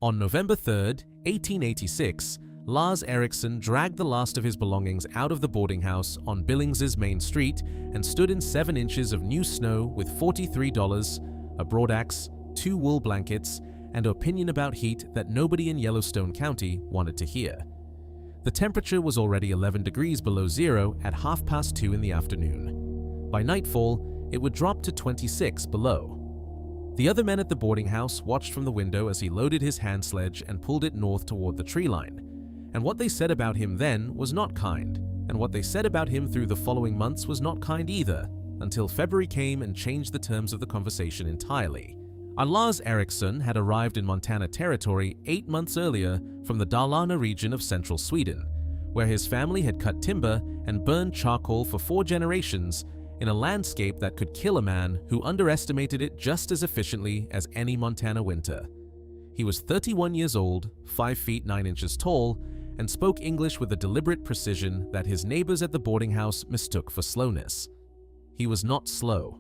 On November 3, 1886, Lars Eriksson dragged the last of his belongings out of the boarding house on Billings's main street and stood in 7 inches of new snow with $43, a broadaxe, 2 wool blankets, and an opinion about heat that nobody in Yellowstone County wanted to hear. The temperature was already 11 degrees below zero at 2:30 in the afternoon. By nightfall, it would drop to 26 below. The other men at the boarding house watched from the window as he loaded his hand sledge and pulled it north toward the tree line. And what they said about him then was not kind, and what they said about him through the following months was not kind either, until February came and changed the terms of the conversation entirely. Lars Eriksson had arrived in Montana Territory 8 months earlier from the Dalarna region of central Sweden, where his family had cut timber and burned charcoal for 4 generations in a landscape that could kill a man who underestimated it just as efficiently as any Montana winter. He was 31 years old, 5 feet 9 inches tall, and spoke English with a deliberate precision that his neighbors at the boarding house mistook for slowness. He was not slow.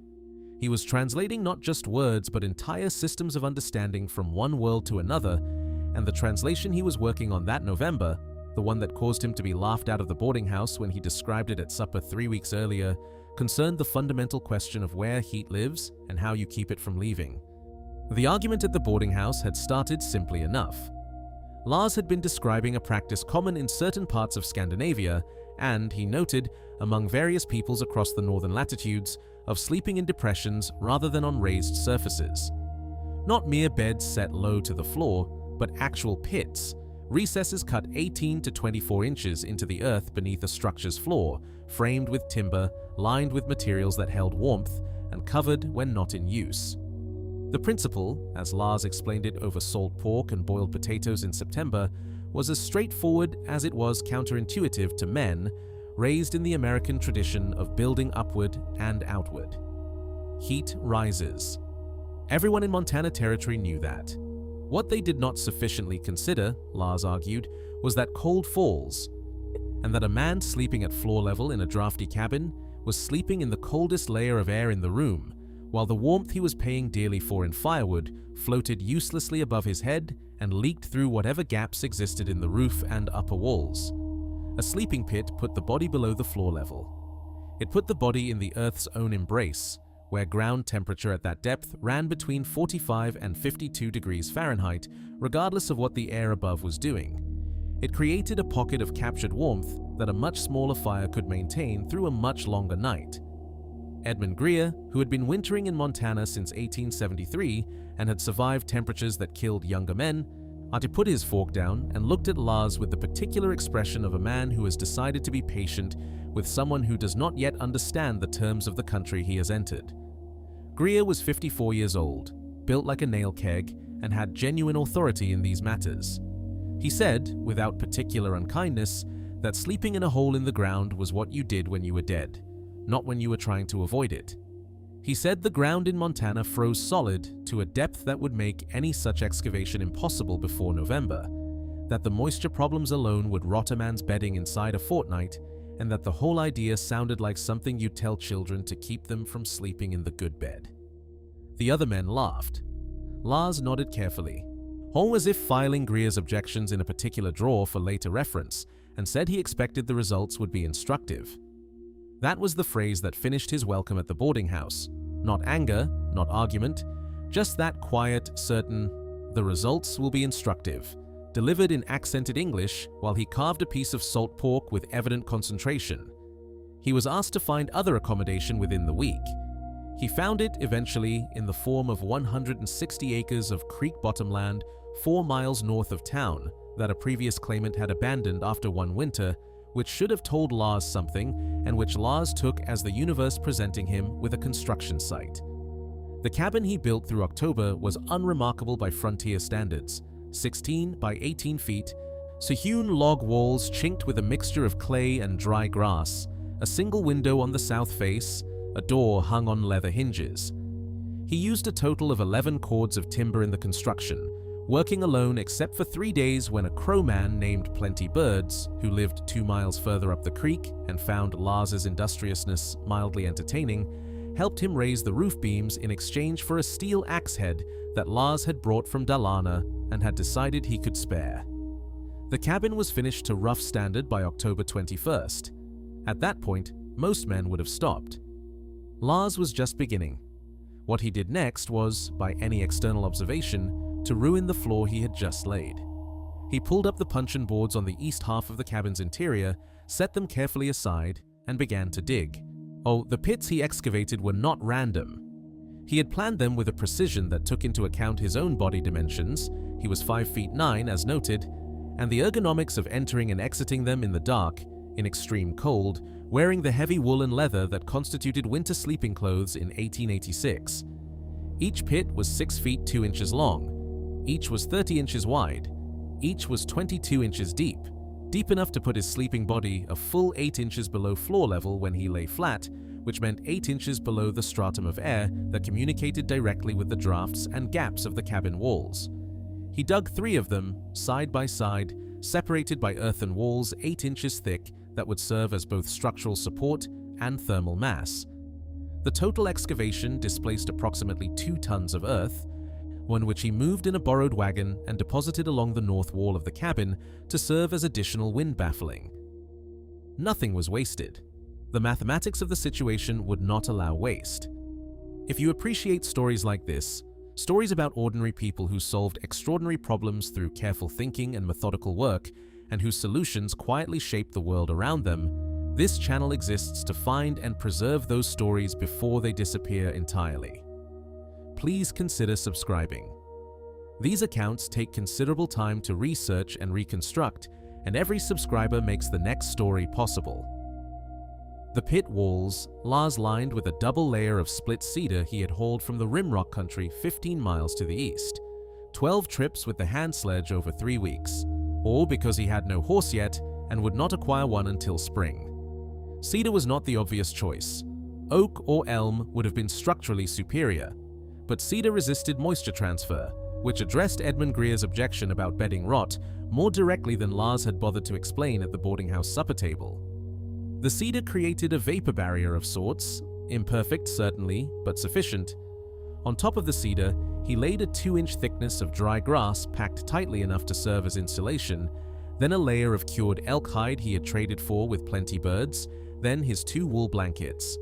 He was translating not just words but entire systems of understanding from one world to another, and the translation he was working on that November, the one that caused him to be laughed out of the boarding house when he described it at supper 3 weeks earlier, concerned the fundamental question of where heat lives and how you keep it from leaving. The argument at the boarding house had started simply enough. Lars had been describing a practice common in certain parts of Scandinavia and, he noted, among various peoples across the northern latitudes, of sleeping in depressions rather than on raised surfaces. Not mere beds set low to the floor, but actual pits, recesses cut 18 to 24 inches into the earth beneath a structure's floor, framed with timber, lined with materials that held warmth, and covered when not in use. The principle, as Lars explained it over salt pork and boiled potatoes in September, was as straightforward as it was counterintuitive to men raised in the American tradition of building upward and outward. Heat rises. Everyone in Montana Territory knew that. What they did not sufficiently consider, Lars argued, was that cold falls, and that a man sleeping at floor level in a drafty cabin was sleeping in the coldest layer of air in the room, while the warmth he was paying dearly for in firewood floated uselessly above his head and leaked through whatever gaps existed in the roof and upper walls. A sleeping pit put the body below the floor level. It put the body in the Earth's own embrace, where ground temperature at that depth ran between 45 and 52 degrees Fahrenheit, regardless of what the air above was doing. It created a pocket of captured warmth that a much smaller fire could maintain through a much longer night. Edmund Greer, who had been wintering in Montana since 1873 and had survived temperatures that killed younger men, had to put his fork down and looked at Lars with the particular expression of a man who has decided to be patient with someone who does not yet understand the terms of the country he has entered. Greer was 54 years old, built like a nail keg, and had genuine authority in these matters. He said, without particular unkindness, that sleeping in a hole in the ground was what you did when you were dead, not when you were trying to avoid it. He said the ground in Montana froze solid to a depth that would make any such excavation impossible before November, that the moisture problems alone would rot a man's bedding inside a fortnight, and that the whole idea sounded like something you'd tell children to keep them from sleeping in the good bed. The other men laughed. Lars nodded carefully, almost as if filing Greer's objections in a particular drawer for later reference, and said he expected the results would be instructive. That was the phrase that finished his welcome at the boarding house. Not anger, not argument, just that quiet, certain, "The results will be instructive," delivered in accented English while he carved a piece of salt pork with evident concentration. He was asked to find other accommodation within the week. He found it eventually in the form of 160 acres of creek bottom land 4 miles north of town that a previous claimant had abandoned after one winter, which should have told Lars something, and which Lars took as the universe presenting him with a construction site. The cabin he built through October was unremarkable by frontier standards, 16 by 18 feet, so-hewn log walls chinked with a mixture of clay and dry grass, a single window on the south face, a door hung on leather hinges. He used a total of 11 cords of timber in the construction, working alone except for 3 days when a crow man named Plenty Birds, who lived 2 miles further up the creek and found Lars's industriousness mildly entertaining, helped him raise the roof beams in exchange for a steel axe head that Lars had brought from Dalarna and had decided he could spare. The cabin was finished to rough standard by October 21st. At that point, most men would have stopped. Lars was just beginning. What he did next was, by any external observation, to ruin the floor he had just laid. He pulled up the puncheon boards on the east half of the cabin's interior, set them carefully aside, and began to dig. Oh, the pits he excavated were not random. He had planned them with a precision that took into account his own body dimensions — he was 5 feet 9 as noted — and the ergonomics of entering and exiting them in the dark, in extreme cold, wearing the heavy wool and leather that constituted winter sleeping clothes in 1886. Each pit was 6 feet 2 inches long. Each was 30 inches wide. Each was 22 inches deep enough to put his sleeping body a full 8 inches below floor level when he lay flat, which meant 8 inches below the stratum of air that communicated directly with the drafts and gaps of the cabin walls. He dug 3 of them, side by side, separated by earthen walls 8 inches thick that would serve as both structural support and thermal mass. The total excavation displaced approximately 2 tons of earth, one which he moved in a borrowed wagon and deposited along the north wall of the cabin to serve as additional wind baffling. Nothing was wasted. The mathematics of the situation would not allow waste. If you appreciate stories like this, stories about ordinary people who solved extraordinary problems through careful thinking and methodical work, and whose solutions quietly shaped the world around them, this channel exists to find and preserve those stories before they disappear entirely. Please consider subscribing. These accounts take considerable time to research and reconstruct, and every subscriber makes the next story possible. The pit walls, Lars lined with a double layer of split cedar he had hauled from the Rimrock country 15 miles to the east, 12 trips with the hand sledge over 3 weeks, all because he had no horse yet and would not acquire one until spring. Cedar was not the obvious choice. Oak or elm would have been structurally superior, but cedar resisted moisture transfer, which addressed Edmund Greer's objection about bedding rot more directly than Lars had bothered to explain at the boarding house supper table. The cedar created a vapor barrier of sorts, imperfect certainly, but sufficient. On top of the cedar, he laid a 2-inch thickness of dry grass packed tightly enough to serve as insulation, then a layer of cured elk hide he had traded for with plenty birds, then his 2 wool blankets.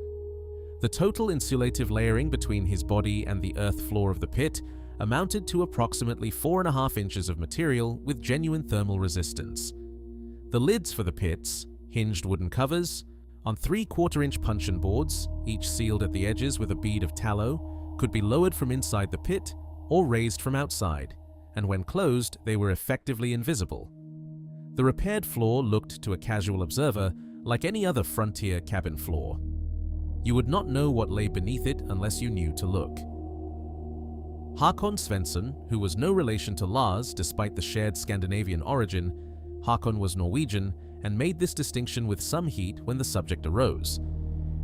The total insulative layering between his body and the earth floor of the pit amounted to approximately 4.5 inches of material with genuine thermal resistance. The lids for the pits, hinged wooden covers, on 3/4-inch puncheon boards, each sealed at the edges with a bead of tallow, could be lowered from inside the pit or raised from outside, and when closed, they were effectively invisible. The repaired floor looked to a casual observer like any other frontier cabin floor. You would not know what lay beneath it unless you knew to look. Håkon Svensson, who was no relation to Lars despite the shared Scandinavian origin, Håkon was Norwegian and made this distinction with some heat when the subject arose,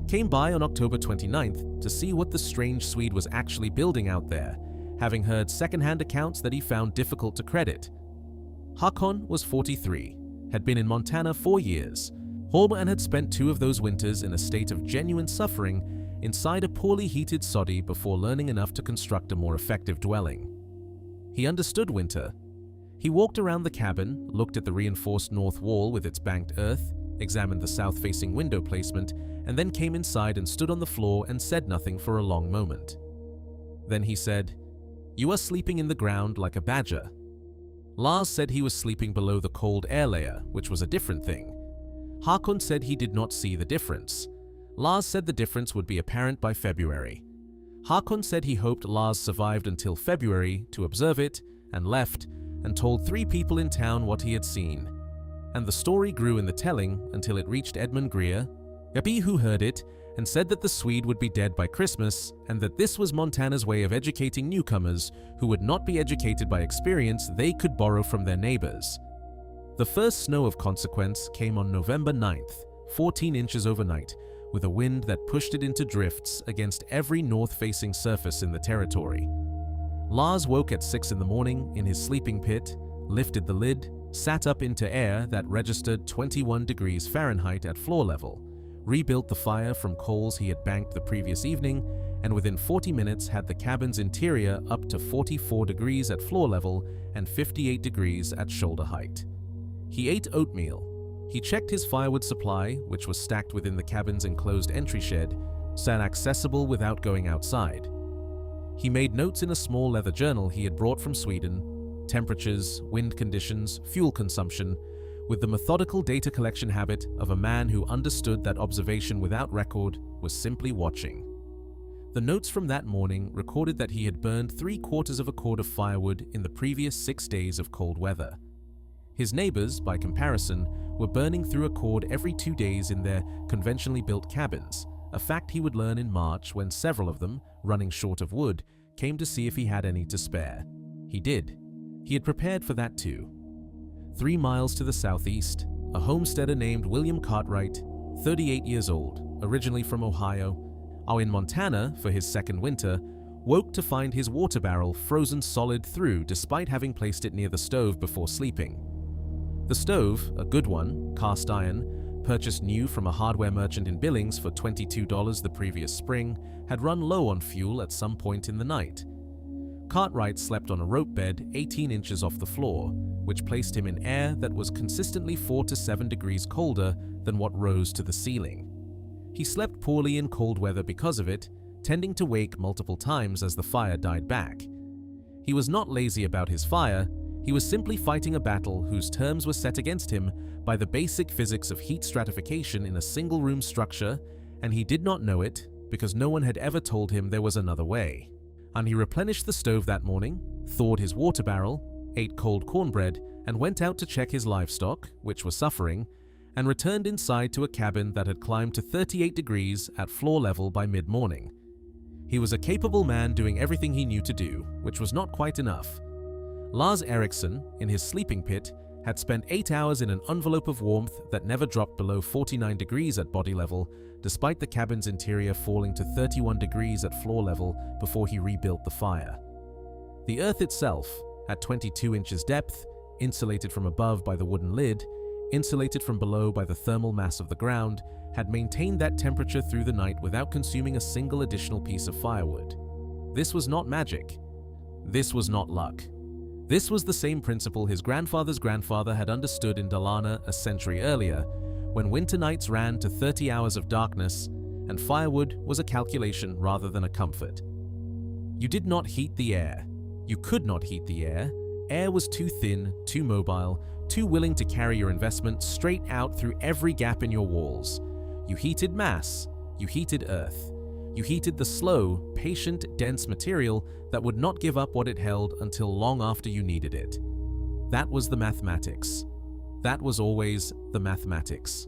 came by on October 29th to see what the strange Swede was actually building out there, having heard second-hand accounts that he found difficult to credit. Håkon was 43, had been in Montana 4 years, home and had spent 2 of those winters in a state of genuine suffering inside a poorly heated soddy before learning enough to construct a more effective dwelling. He understood winter. He walked around the cabin, looked at the reinforced north wall with its banked earth, examined the south-facing window placement, and then came inside and stood on the floor and said nothing for a long moment. Then he said, "You are sleeping in the ground like a badger." Lars said he was sleeping below the cold air layer, which was a different thing. Håkon said he did not see the difference. Lars said the difference would be apparent by February. Håkon said he hoped Lars survived until February to observe it, and left, and told 3 people in town what he had seen. And the story grew in the telling until it reached Edmund Greer, who heard it, and said that the Swede would be dead by Christmas, and that this was Montana's way of educating newcomers who would not be educated by experience they could borrow from their neighbors. The first snow of consequence came on November 9th, 14 inches overnight, with a wind that pushed it into drifts against every north-facing surface in the territory. Lars woke at 6 in the morning in his sleeping pit, lifted the lid, sat up into air that registered 21 degrees Fahrenheit at floor level, rebuilt the fire from coals he had banked the previous evening, and within 40 minutes had the cabin's interior up to 44 degrees at floor level and 58 degrees at shoulder height. He ate oatmeal. He checked his firewood supply, which was stacked within the cabin's enclosed entry shed, so accessible without going outside. He made notes in a small leather journal he had brought from Sweden: temperatures, wind conditions, fuel consumption, with the methodical data collection habit of a man who understood that observation without record was simply watching. The notes from that morning recorded that he had burned 3/4 of a cord of firewood in the previous 6 days of cold weather. His neighbors, by comparison, were burning through a cord every 2 days in their conventionally built cabins, a fact he would learn in March when several of them, running short of wood, came to see if he had any to spare. He did. He had prepared for that too. 3 miles to the southeast, a homesteader named William Cartwright, 38 years old, originally from Ohio, in Montana for his second winter, woke to find his water barrel frozen solid through despite having placed it near the stove before sleeping. The stove, a good one, cast iron, purchased new from a hardware merchant in Billings for $22 the previous spring, had run low on fuel at some point in the night. Cartwright slept on a rope bed 18 inches off the floor, which placed him in air that was consistently 4 to 7 degrees colder than what rose to the ceiling. He slept poorly in cold weather because of it, tending to wake multiple times as the fire died back. He was not lazy about his fire, he was simply fighting a battle whose terms were set against him by the basic physics of heat stratification in a single-room structure, and he did not know it because no one had ever told him there was another way. And he replenished the stove that morning, thawed his water barrel, ate cold cornbread, and went out to check his livestock, which was suffering, and returned inside to a cabin that had climbed to 38 degrees at floor level by mid-morning. He was a capable man doing everything he knew to do, which was not quite enough. Lars Eriksson, in his sleeping pit, had spent 8 hours in an envelope of warmth that never dropped below 49 degrees at body level, despite the cabin's interior falling to 31 degrees at floor level before he rebuilt the fire. The earth itself, at 22 inches depth, insulated from above by the wooden lid, insulated from below by the thermal mass of the ground, had maintained that temperature through the night without consuming a single additional piece of firewood. This was not magic. This was not luck. This was the same principle his grandfather's grandfather had understood in Dalarna a century earlier, when winter nights ran to 30 hours of darkness, and firewood was a calculation rather than a comfort. You did not heat the air. You could not heat the air. Air was too thin, too mobile, too willing to carry your investment straight out through every gap in your walls. You heated mass. You heated earth. You heated the slow, patient, dense material that would not give up what it held until long after you needed it. That was the mathematics. That was always the mathematics.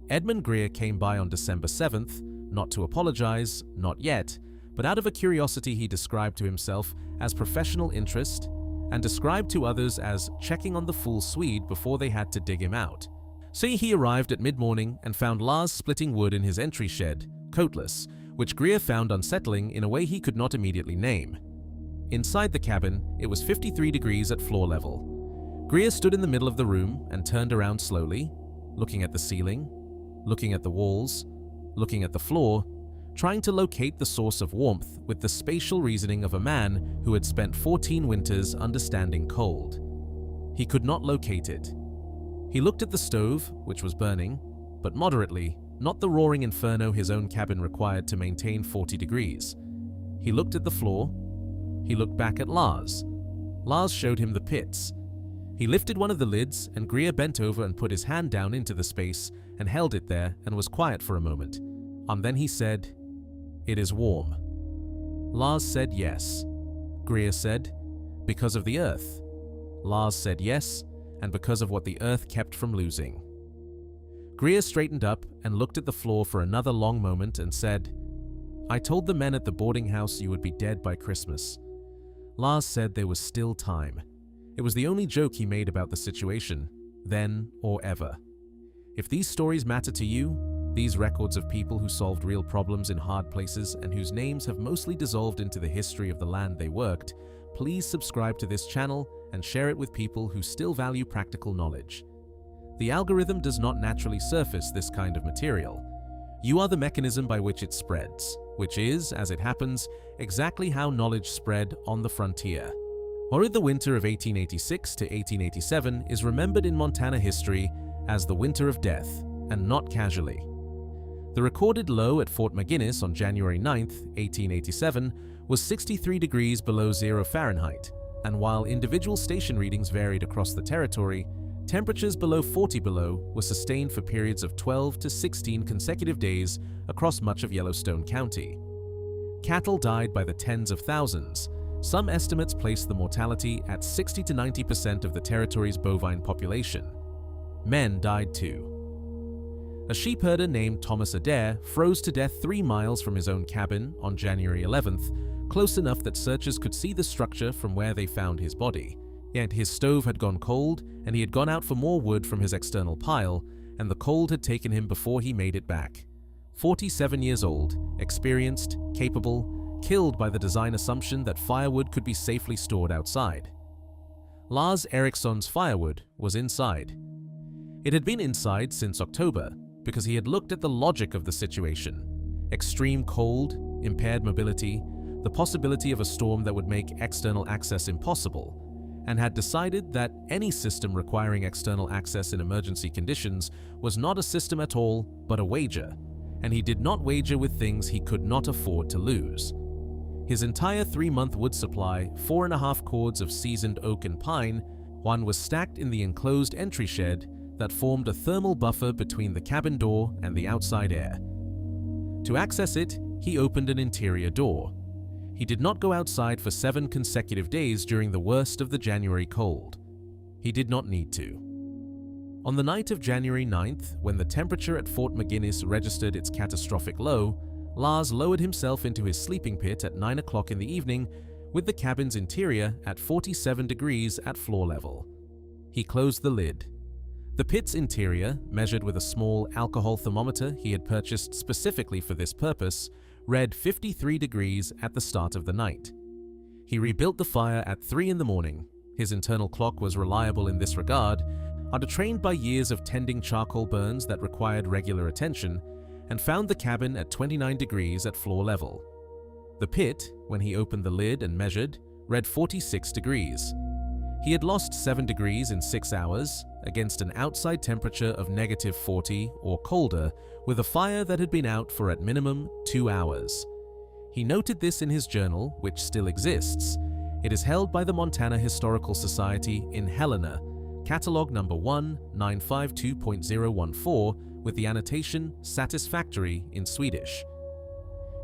Edmund Greer came by on December 7th, not to apologize, not yet, but out of a curiosity he described to himself as professional interest and described to others as checking on the fool Swede before they had to dig him out. So he arrived at mid-morning and found Lars splitting wood in his entry shed, coatless, which Greer found unsettling in a way he could not immediately name. Inside the cabin, it was 53 degrees at floor level. Greer stood in the middle of the room and turned around slowly, looking at the ceiling, looking at the walls, looking at the floor, trying to locate the source of warmth with the spatial reasoning of a man who had spent 14 winters understanding cold. He could not locate it. He looked at the stove, which was burning, but moderately, not the roaring inferno his own cabin required to maintain 40 degrees. He looked at the floor. He looked back at Lars. Lars showed him the pits. He lifted one of the lids, and Greer bent over and put his hand down into the space and held it there and was quiet for a moment. And then he said, "It is warm." Lars said yes. Greer said, "Because of the earth." Lars said yes, and because of what the earth kept from losing. Greer straightened up and looked at the floor for another long moment and said, "I told the men at the boarding house you would be dead by Christmas." Lars said there was still time. It was the only joke he made about the situation, then or ever. If these stories matter to you, these records of people who solved real problems in hard places and whose names have mostly dissolved into the history of the land they worked, please subscribe to this channel and share it with people who still value practical knowledge. The algorithm does not naturally surface this kind of material. You are the mechanism by which it spreads. which is, as it happens, exactly how knowledge spread on the frontier. The winter of 1886 to 1887 is remembered in Montana history as the Winter of Death, and not casually. The recorded low at Fort McGinnis on January 9, 1887, was 63 degrees below 0 Fahrenheit, and while individual station readings varied across the territory, temperatures below 40 below were sustained for periods of 12 to 16 consecutive days across much of Yellowstone County. Cattle died by the tens of thousands. Some estimates place the mortality at 60 to 90% of the territory's bovine population. Men died too. A sheepherder named Thomas Adair froze to death 3 miles from his own cabin on January 11th, close enough that searchers could see the structure from where they found his body. Yet his stove had gone cold, and he had gone out for more wood from his external pile, and the cold had taken him before he made it back. 47 years old, experienced, capable, killed by the design assumption that firewood could be safely stored outside. Lars Eriksson's firewood was inside. It had been inside since October because he had looked at the logic of the situation: extreme cold, impaired mobility, the possibility of a storm that would make external access impossible, and had decided that any system requiring external access in emergency conditions was not a system at all, but a wager, and he did not wager with things he could not afford to lose. His entire 3-month wood supply, 4.5 cords of seasoned oak and pine, one was stacked in the enclosed entry shed that formed a thermal buffer between the cabin door and the outside air. To access it, he opened an interior door. He did not go outside for 7 consecutive days during the worst of the January cold. He did not need to. On the night of January 9th, when the temperature at Fort McGinnis registered its catastrophic low, Lars lowered himself into his sleeping pit at 9 o'clock in the evening, with the cabin's interior at 47 degrees at floor level. He closed the lid. The pit's interior, measured with a small alcohol thermometer he had purchased specifically for this purpose, read 53 degrees at the start of the night. He rebuilt the fire at 3 in the morning. His internal clock was reliable in this regard, trained by years of tending charcoal burns that required regular attention, and found the cabin at 29 degrees at floor level. The pit, when he opened the lid and measured, read 46 degrees. He had lost 7 degrees in 6 hours, against an outside temperature of -40 or colder, with a fire that had been out for at minimum 2 hours. He noted this in his journal, which still exists. It is held by the Montana Historical Society in Helena, catalog number 1952.014, with the annotation "satisfactory" in Swedish.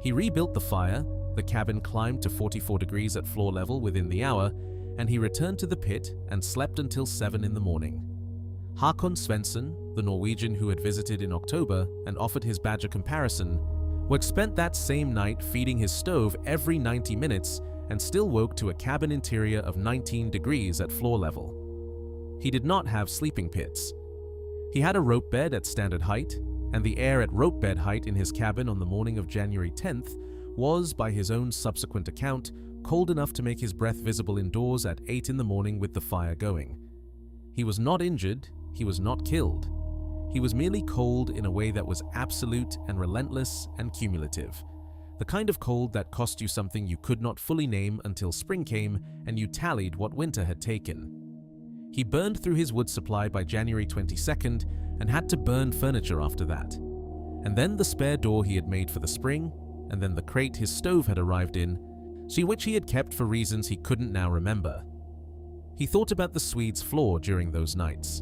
He rebuilt the fire, the cabin climbed to 44 degrees at floor level within the hour, and he returned to the pit and slept until 7 in the morning. Hakon Svensson, the Norwegian who had visited in October and offered his badger comparison, spent that same night feeding his stove every 90 minutes and still woke to a cabin interior of 19 degrees at floor level. He did not have sleeping pits. He had a rope bed at standard height, and the air at rope bed height in his cabin on the morning of January 10th was, by his own subsequent account, cold enough to make his breath visible indoors at 8 in the morning with the fire going. He was not injured, he was not killed. He was merely cold in a way that was absolute and relentless and cumulative. The kind of cold that cost you something you could not fully name until spring came and you tallied what winter had taken. He burned through his wood supply by January 22nd and had to burn furniture after that. And then the spare door he had made for the spring, and then the crate his stove had arrived in, which he had kept for reasons he couldn't now remember. He thought about the Swede's floor during those nights.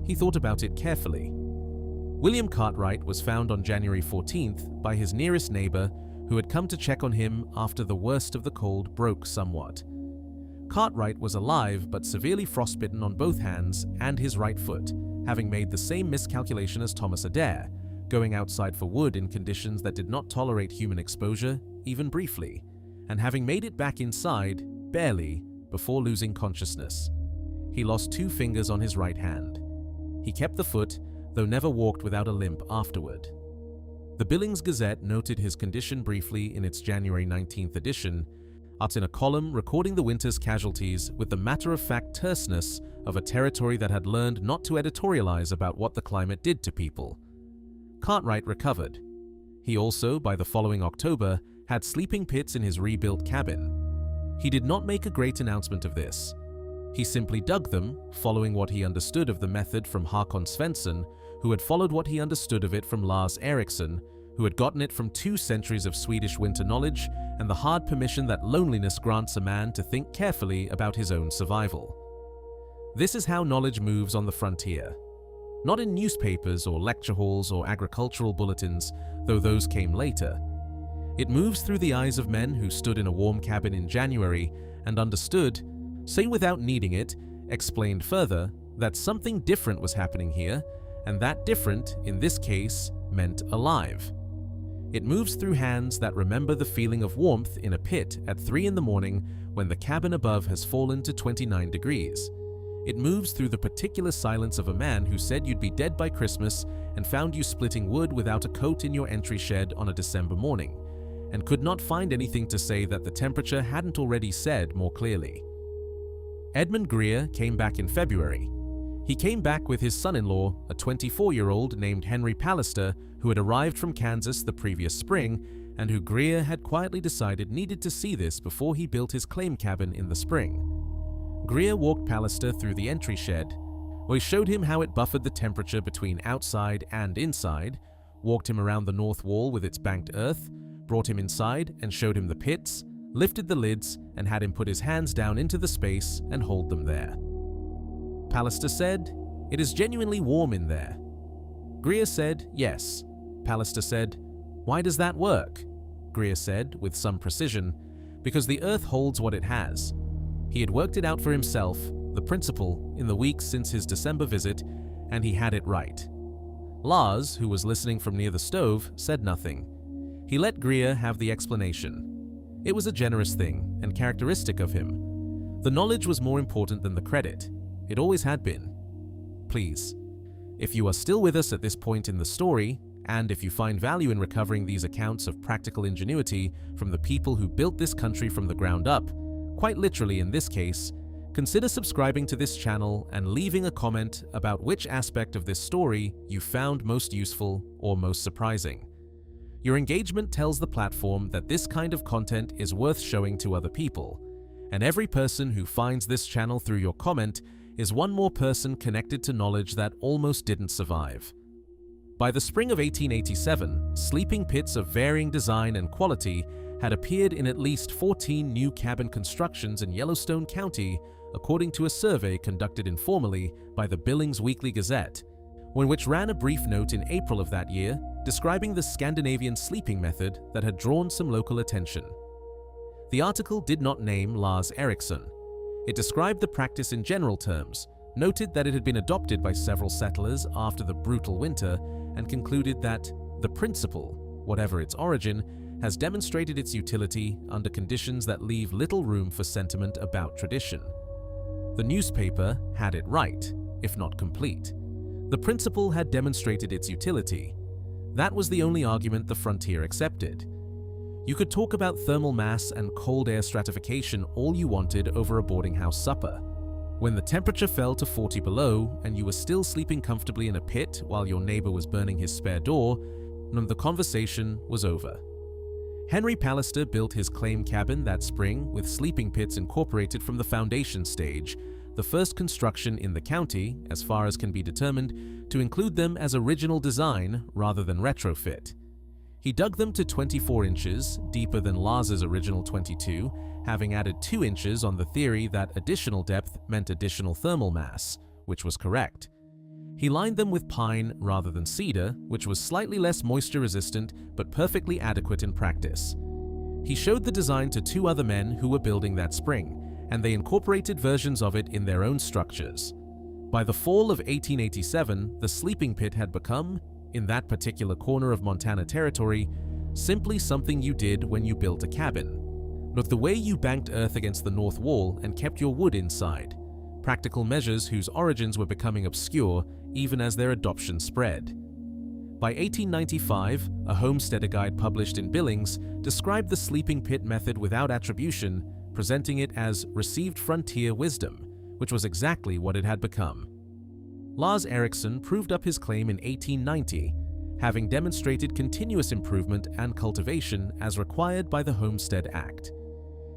He thought about it carefully. William Cartwright was found on January 14th by his nearest neighbor who had come to check on him after the worst of the cold broke somewhat. Cartwright was alive but severely frostbitten on both hands and his right foot, having made the same miscalculation as Thomas Adair, going outside for wood in conditions that did not tolerate human exposure, even briefly, and having made it back inside, barely, before losing consciousness. He lost 2 fingers on his right hand. He kept the foot, though never walked without a limp afterward. The Billings Gazette noted his condition briefly in its January 19th edition, in a column recording the winter's casualties with the matter-of-fact terseness of a territory that had learned not to editorialize about what the climate did to people. Cartwright recovered. He also, by the following October, had sleeping pits in his rebuilt cabin. He did not make a great announcement of this. He simply dug them, following what he understood of the method from Hakon Svensson, who had followed what he understood of it from Lars Eriksson, who had gotten it from 2 centuries of Swedish winter knowledge and the hard permission that loneliness grants a man to think carefully about his own survival. This is how knowledge moves on the frontier. Not in newspapers or lecture halls or agricultural bulletins, though those came later. It moves through the eyes of men who stood in a warm cabin in January and understood, say without needing it, explained further, that something different was happening here, and that different, in this case, meant alive. It moves through hands that remember the feeling of warmth in a pit at 3 in the morning when the cabin above has fallen to 29 degrees. It moves through the particular silence of a man who said you'd be dead by Christmas and found you splitting wood without a coat in your entry shed on a December morning, and could not find anything to say that the temperature hadn't already said more clearly. Edmund Greer came back in February. He came back with his son-in-law, a 24-year-old named Henry Pallister, who had arrived from Kansas the previous spring, and who Greer had quietly decided needed to see this before he built his claim cabin in the spring. Greer walked Pallister through the entry shed, where he showed him how it buffered the temperature between outside and inside, walked him around the north wall with its banked earth, brought him inside and showed him the pits, lifted the lids, and had him put his hands down into the space and hold them there. Pallister said, "It is genuinely warm in there." Greer said, "Yes." Pallister said, "Why does that work?" Greer said, with some precision, "Because the earth holds what it has." He had worked it out for himself, the principle, in the weeks since his December visit, and he had it right. Lars, who was listening from near the stove, said nothing. He let Greer have the explanation. It was a generous thing, and characteristic of him. The knowledge was more important than the credit. It always had been. Please, if you are still with us at this point in the story, and if you find value in recovering these accounts of practical ingenuity from the people who built this country from the ground up, quite literally in this case, consider subscribing to this channel and leaving a comment about which aspect of this story you found most useful or most surprising. Your engagement tells the platform that this kind of content is worth showing to other people, and every person who finds this channel through your comment is one more person connected to knowledge that almost didn't survive. By the spring of 1887, sleeping pits of varying design and quality had appeared in at least 14 new cabin constructions in Yellowstone County, according to a survey conducted informally by the Billings Weekly Gazette, which ran a brief note in April of that year describing the Scandinavian sleeping method that had drawn some local attention. The article did not name Lars Eriksson. It described the practice in general terms, noted that it had been adopted by several settlers after the brutal winter, and concluded that the principle, whatever its origin, has demonstrated its utility under conditions that leave little room for sentiment about tradition. The newspaper had it right, if not complete. The principle had demonstrated its utility. That was the only argument the frontier accepted. You could talk about thermal mass and cold air stratification all you wanted over a boarding house supper. When the temperature fell to 40 below and you were still sleeping comfortably in a pit while your neighbor was burning his spare door, the conversation was over. Henry Pallister built his claim cabin that spring with sleeping pits incorporated from the foundation stage, the first construction in the county, as far as can be determined, to include them as original design rather than retrofit. He dug them to 24 inches, deeper than Lars's original 22, having added 2 inches on the theory that additional depth meant additional thermal mass, which was correct. He lined them with pine rather than cedar, which was slightly less moisture resistant but perfectly adequate in practice. He showed the design to 2 other men who were building that spring, and they incorporated versions of it in their own structures. By the fall of 1887, the sleeping pit had become, in that particular corner of Montana territory, simply something you did when you built a cabin. Not the way you banked earth against the north wall and kept your wood inside. Practical measures whose origins were becoming obscure even as their adoption spread. By 1895, a homesteader guide published in Billings described the sleeping pit method without attribution, presenting it as received frontier wisdom, which was exactly what it had become. Lars Eriksson proved up his claim in 1890, having demonstrated continuous improvement and cultivation as required by the Homestead Act.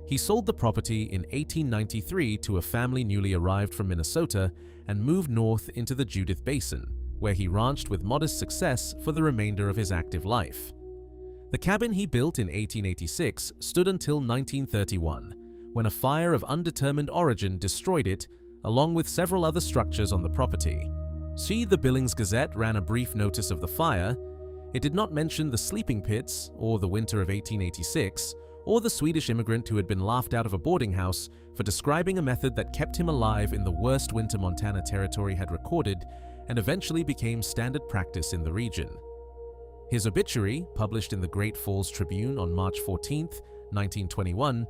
He sold the property in 1893 to a family newly arrived from Minnesota and moved north into the Judith Basin, where he ranched with modest success for the remainder of his active life. The cabin he built in 1886 stood until 1931, when a fire of undetermined origin destroyed it, along with several other structures on the property. The Billings Gazette ran a brief notice of the fire. It did not mention the sleeping pits, or the winter of 1886, or the Swedish immigrant who had been laughed out of a boarding house for describing a method that kept him alive in the worst winter Montana Territory had recorded and eventually became standard practice in the region. His obituary, published in the Great Falls Tribune on March 14, 1921,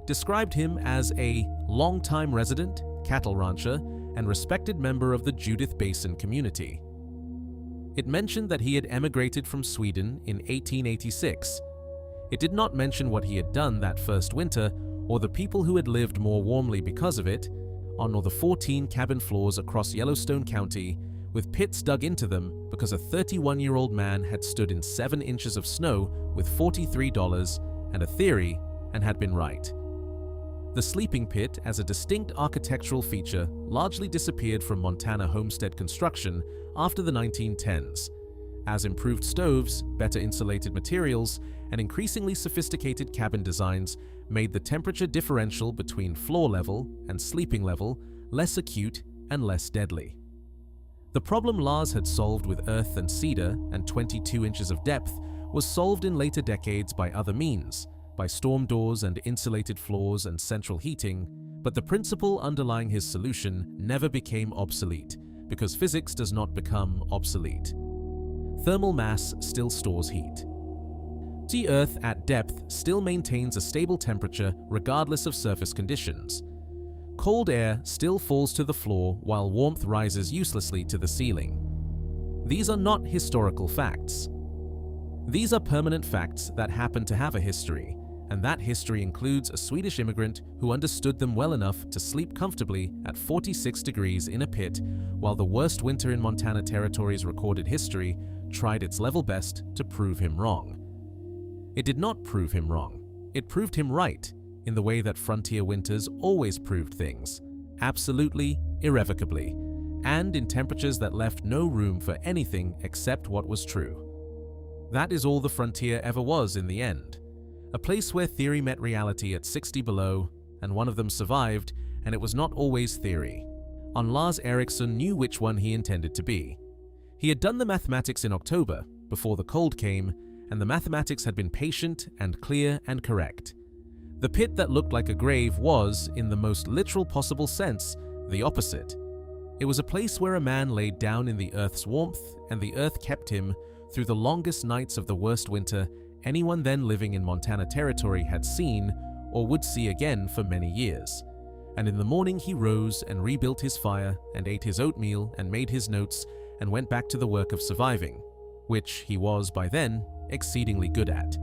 described him as a long-time resident, cattle rancher, and respected member of the Judith Basin community. It mentioned that he had emigrated from Sweden in 1886. It did not mention what he had done that first winter or the people who had lived more warmly because of it on the 14 cabin floors across Yellowstone County, with pits dug into them because a 31-year-old man had stood in 7 inches of snow with $43 and a theory and had been right. The sleeping pit, as a distinct architectural feature, largely disappeared from Montana homestead construction after the 1910s, as improved stoves, better insulated materials, and increasingly sophisticated cabin designs made the temperature differential between floor level and sleeping level less acute and less deadly. The problem Lars had solved with earth and cedar and 22 inches of depth was solved in later decades by other means, by storm doors and insulated floors and central heating, but the principle underlying his solution never became obsolete, because physics does not become obsolete. Thermal mass still stores heat. The Earth at depth still maintains a stable temperature regardless of surface conditions. Cold air still falls to the floor while warmth rises uselessly to the ceiling. These are not historical facts. These are permanent facts that happen to have a history, and that history includes a Swedish immigrant who understood them well enough to sleep comfortably at 46 degrees in a pit, while the worst winter in Montana Territory's recorded history tried its level best to prove him wrong. It did not prove him wrong. It proved him right, in the way that frontier winters always proved things, absolutely, irrevocably, and in temperatures that left no room for anything except what was true. That is all the frontier ever was in the end. A place where theory met reality at 60 below, and one of them survived, and it was not always theory. Lars Eriksson knew which one he intended to be. He had done the mathematics in October, before the cold came, and the mathematics had been patient and clear and correct. The pit that looked like a grave was, in the most literal possible sense, the opposite. It was a place where a man laid down in the earth's warmth, and the earth kept him through the longest nights of the worst winter anyone then living in Montana Territory had seen or would see again for many years. And in the morning he rose and rebuilt his fire and ate his oatmeal and made his notes and went back to the work of surviving, which he was, by then, exceedingly good at.